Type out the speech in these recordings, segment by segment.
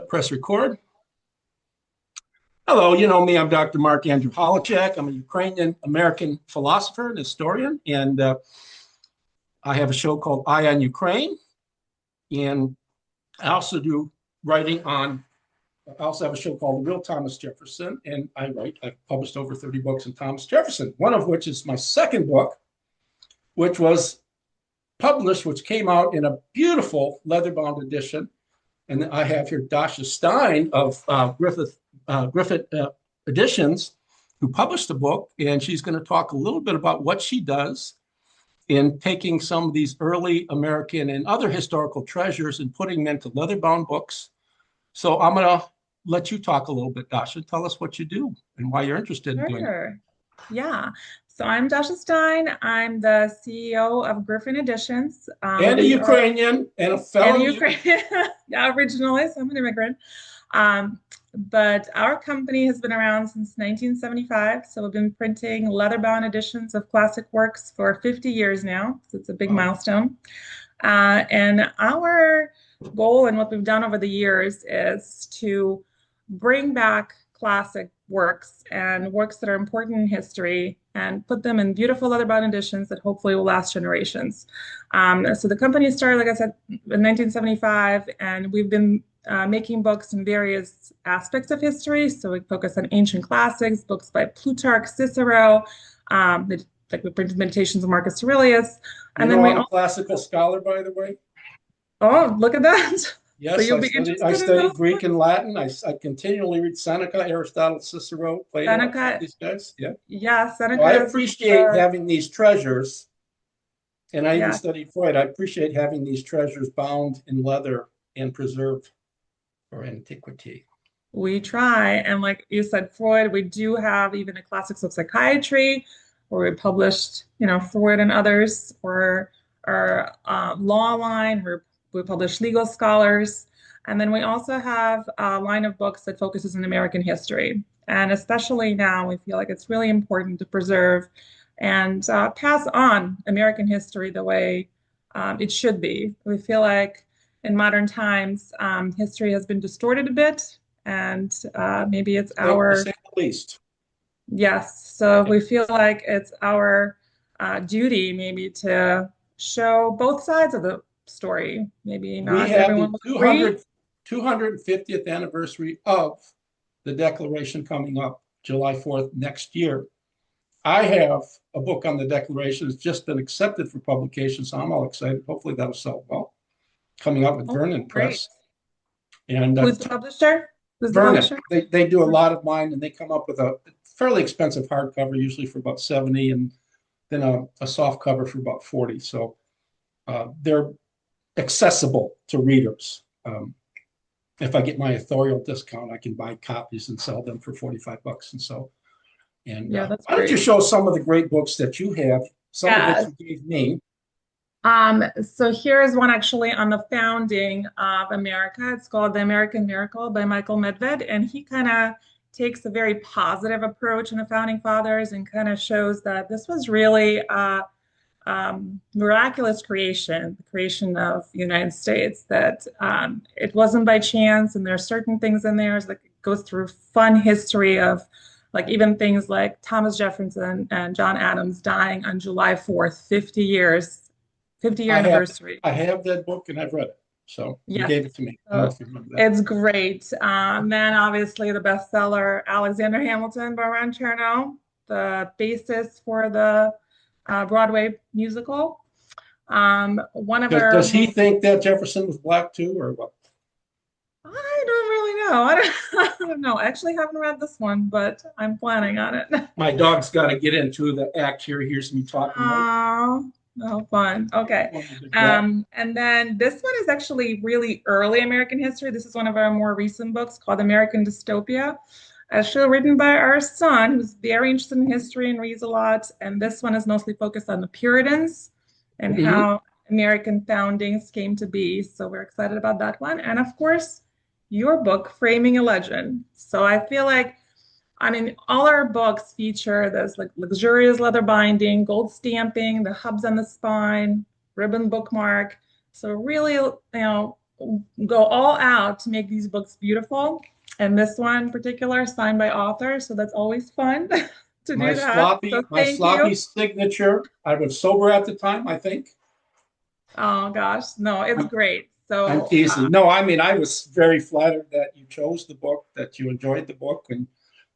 Press record. Hello, you know me. I'm Dr. Mark Andrew Holacek. I'm a Ukrainian American philosopher and historian, and I have a show called Eye on Ukraine. And I also do writing on. I also have a show called Real Thomas Jefferson, and I've published over 30 books on Thomas Jefferson. One of which is my second book, which was published, which came out in a beautiful leather-bound edition. And I have here Dasha Stein of Griffith Editions, who published the book, and she's going to talk a little bit about what she does in taking some of these early American and other historical treasures and putting them into leather-bound books. So I'm going to let you talk a little bit, Dasha. Tell us what you do and why you're interested in doing it. Sure. Yeah. So I'm Dasha Stein. I'm the CEO of Gryphon Editions. And a Ukrainian and a fellow Ukrainian. Yeah, originally, so I'm an immigrant. But our company has been around since 1975. So we've been printing leather-bound editions of classic works for 50 years now. So it's a big milestone. And our goal and what we've done over the years is to bring back classic works and works that are important in history and put them in beautiful leather-bound editions that hopefully will last generations. So the company started, like I said, in 1975, and we've been making books in various aspects of history. So we focus on ancient classics, books by Plutarch, Cicero, like we printed Meditations of Marcus Aurelius. And then I'm a classical scholar, by the way. Oh, look at that. Yes, so I studied Greek and Latin. I continually read Seneca, Aristotle, Cicero, Plato, Seneca, these guys. Yeah. Yeah, Seneca. So I appreciate having these treasures, and I even Yeah. studied Freud. I appreciate having these treasures bound in leather and preserved for antiquity. We try. And like you said, Freud, we do have even a classics of psychiatry where we published, Freud and others, or our law line where we publish legal scholars. And then we also have a line of books that focuses on American history. And especially now, we feel like it's really important to preserve and pass on American history the way it should be. We feel like in modern times, history has been distorted a bit, and maybe it's To say the least. Yes. So we feel like it's our duty maybe to show both sides of the story. Maybe not We have everyone the will agree. 250th anniversary of the Declaration coming up July 4th next year. I have a book on the Declaration. It's just been accepted for publication, so I'm all excited. Hopefully that'll sell well. Coming out with Vernon Press. And who's the publisher? Who's the Vernon. publisher? They do a lot of mine, and they come up with a fairly expensive hardcover, usually for about 70, and then a soft cover for about 40. So they're accessible to readers. If I get my authorial discount, I can buy copies and sell them for 45 bucks. And so, Yeah, that's why don't you great. show some of the great books that you have? Some of Yeah. which you gave me. So here's one actually on the founding of America. It's called The American Miracle by Michael Medved, and he kind of takes a very positive approach in the founding fathers and kind of shows that this was really a miraculous creation, the creation of the United States, that it wasn't by chance, and there are certain things in there that goes through fun history of like even things like Thomas Jefferson and John Adams dying on July 4th, 50-year anniversary. I have that book and I've read it. So you Yes. gave it to me. I don't know if you remember that. It's great. Then obviously the bestseller, Alexander Hamilton by Ron Chernow, the basis for the Broadway musical. Does he think that Jefferson was black too, or what? I don't really know. I don't know. I actually haven't read this one, but I'm planning on it. My dog's got to get into the act here. He hears me talking. Oh, no, fun. Okay. And then this one is actually really early American history. This is one of our more recent books called American Dystopia, actually written by our son, who's very interested in history and reads a lot. And this one is mostly focused on the Puritans and how American foundings came to be. So we're excited about that one. And of course, your book, Framing a Legend. So I feel like, all our books feature this like luxurious leather binding, gold stamping, the hubs on the spine, ribbon bookmark. So really, go all out to make these books beautiful. And this one in particular, signed by authors. So that's always fun to do that. So My thank sloppy you. signature. I was sober at the time, I think. Oh gosh, no, it's great. I'm So teasing. No, I mean, I was very flattered that you chose the book, that you enjoyed the book, and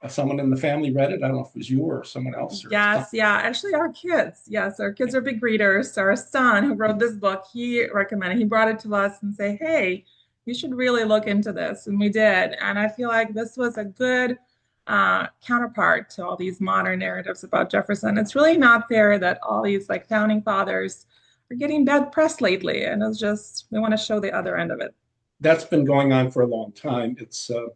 someone in the family read it. I don't know if it was you or someone else or yes, something. yeah, actually our kids, yes, our kids are big readers. Our son who wrote this book, he recommended, he brought it to us and say, hey, you should really look into this. And we did. And I feel like this was a good counterpart to all these modern narratives about Jefferson. It's really not fair that all these like founding fathers are getting bad press lately. And it's just, we want to show the other end of it. That's been going on for a long time. It's the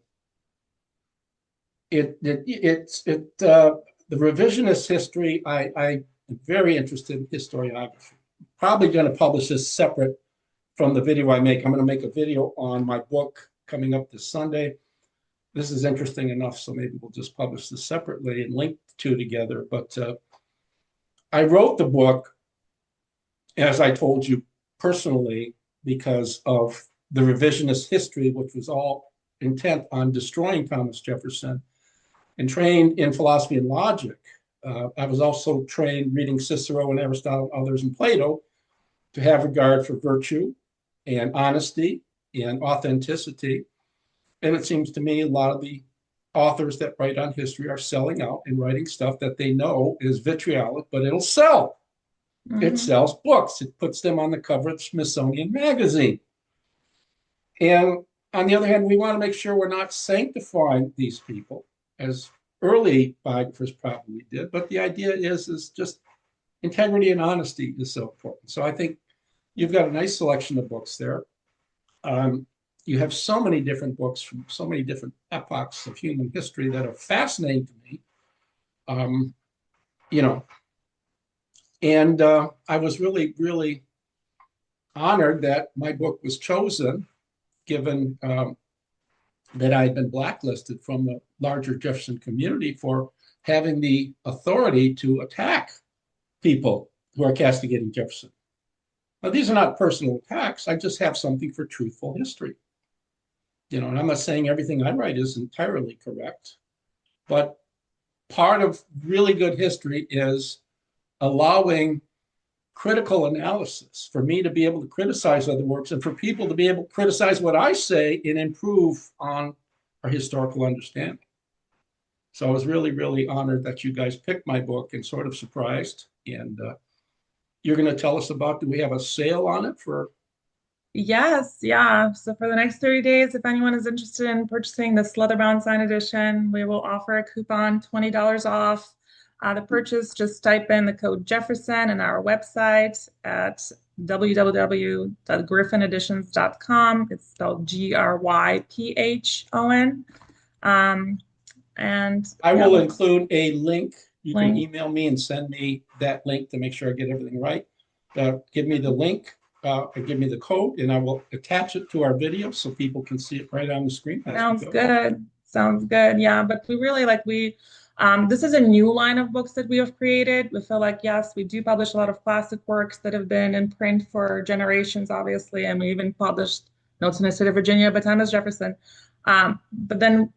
revisionist history. I am very interested in historiography. Probably going to publish this separate from the video I make. I'm going to make a video on my book coming up this Sunday. This is interesting enough, so maybe we'll just publish this separately and link the two together. But I wrote the book, as I told you, personally, because of the revisionist history, which was all intent on destroying Thomas Jefferson, and trained in philosophy and logic. I was also trained reading Cicero and Aristotle, others, and Plato to have regard for virtue and honesty and authenticity. And it seems to me a lot of the authors that write on history are selling out and writing stuff that they know is vitriolic, but it'll sell. It sells books. It puts them on the cover of Smithsonian Magazine. And on the other hand, we want to make sure we're not sanctifying these people, as early biographers probably did. But the idea is just integrity and honesty is so important. So I think you've got a nice selection of books there. You have so many different books from so many different epochs of human history that are fascinating to me. You know, and I was really, really honored that my book was chosen, given that I had been blacklisted from the larger Jefferson community for having the authority to attack people who are castigating Jefferson. Now, these are not personal attacks. I just have something for truthful history. You know, and I'm not saying everything I write is entirely correct, but part of really good history is allowing critical analysis, for me to be able to criticize other works and for people to be able to criticize what I say and improve on our historical understanding. So I was really, really honored that you guys picked my book and sort of surprised. And you're going to tell us about, do we have a sale on it for? Yes, yeah. So for the next 30 days, if anyone is interested in purchasing this leather-bound signed edition, we will offer a coupon, $20 off. The purchase, just type in the code Jefferson in our website at www.gryphoneditions.com. It's spelled Gryphon. And I yeah, will include a link. You can link. email me and send me that link to make sure I get everything right. Give me the link, or give me the code, and I will attach it to our video so people can see it right on the screen as we Sounds go. good. Sounds good. Yeah, but we really this is a new line of books that we have created. We feel like, yes, we do publish a lot of classic works that have been in print for generations, obviously, and we even published Notes in a State of Virginia by Thomas Jefferson. But then,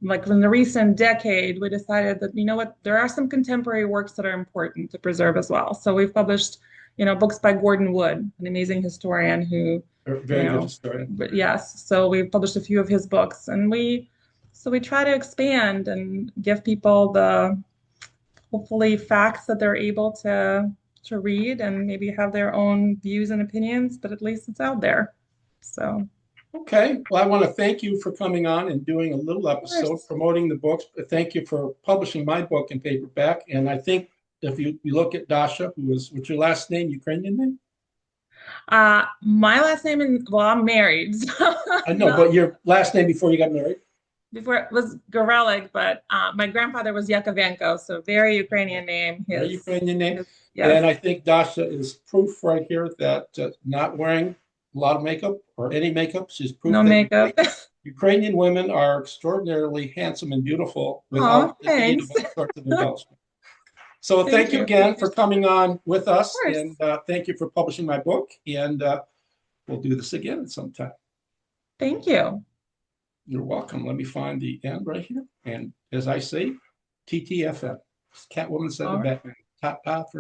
like in the recent decade, we decided that, you know what, there are some contemporary works that are important to preserve as well. So we've published, books by Gordon Wood, an amazing historian who, Very good historian. but yes, so we've published a few of his books, and we try to expand and give people the hopefully facts that they're able to read and maybe have their own views and opinions, but at least it's out there. So, Okay. Well, I want to thank you for coming on and doing a little episode promoting the books. Thank you for publishing my book in paperback. And I think if you look at Dasha, what's your last name, Ukrainian name? My last name I'm married. So I know, but your last name before you got married? before it was Gorelik, but my grandfather was Yakovenko, so very Ukrainian name. Very Ukrainian name. Yes. And I think Dasha is proof right here that not wearing a lot of makeup or any makeup, she's proof No that makeup. Ukrainian women are extraordinarily handsome and beautiful without the need of all sorts of embellishment. So thank you again for coming on with us, and thank you for publishing my book, and we'll do this again at some time. Thank you. You're welcome. Let me find the end right here. And as I say, TTFN. Catwoman said All the right. Batman. Top for